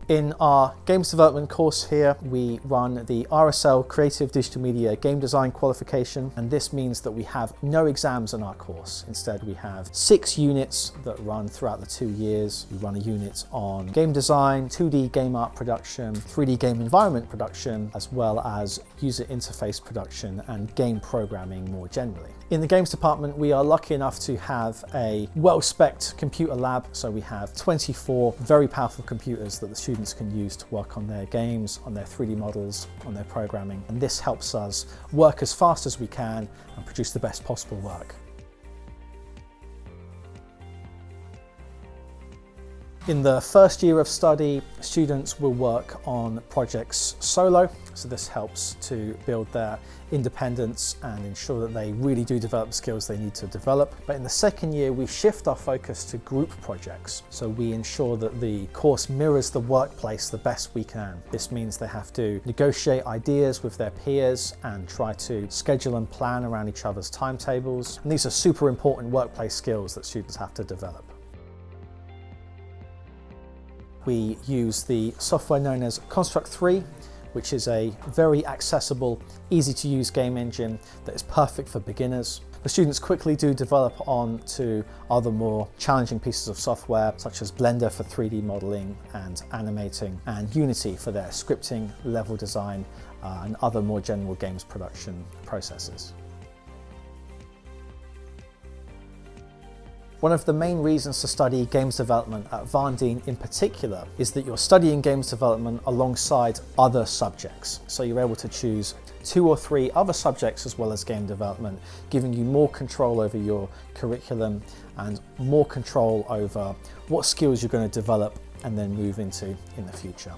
In our games development course here, we run the RSL Creative Digital Media Game Design qualification, and this means that we have no exams in our course. Instead, we have 6 units that run throughout the 2 years. We run a unit on game design, 2D game art production, 3D game environment production, as well as user interface production and game programming more generally. In the games department, we are lucky enough to have a well-specced computer lab. So we have 24 very powerful computers that the students can use to work on their games, on their 3D models, on their programming. And this helps us work as fast as we can and produce the best possible work. In the first year of study, students will work on projects solo, so this helps to build their independence and ensure that they really do develop the skills they need to develop. But in the second year, we shift our focus to group projects, so we ensure that the course mirrors the workplace the best we can. This means they have to negotiate ideas with their peers and try to schedule and plan around each other's timetables. And these are super important workplace skills that students have to develop. We use the software known as Construct 3, which is a very accessible, easy to use game engine that is perfect for beginners. The students quickly do develop on to other more challenging pieces of software, such as Blender for 3D modeling and animating, and Unity for their scripting, level design, and other more general games production processes. One of the main reasons to study games development at Varndean in particular is that you're studying games development alongside other subjects. So you're able to choose 2 or 3 other subjects as well as game development, giving you more control over your curriculum and more control over what skills you're going to develop and then move into in the future.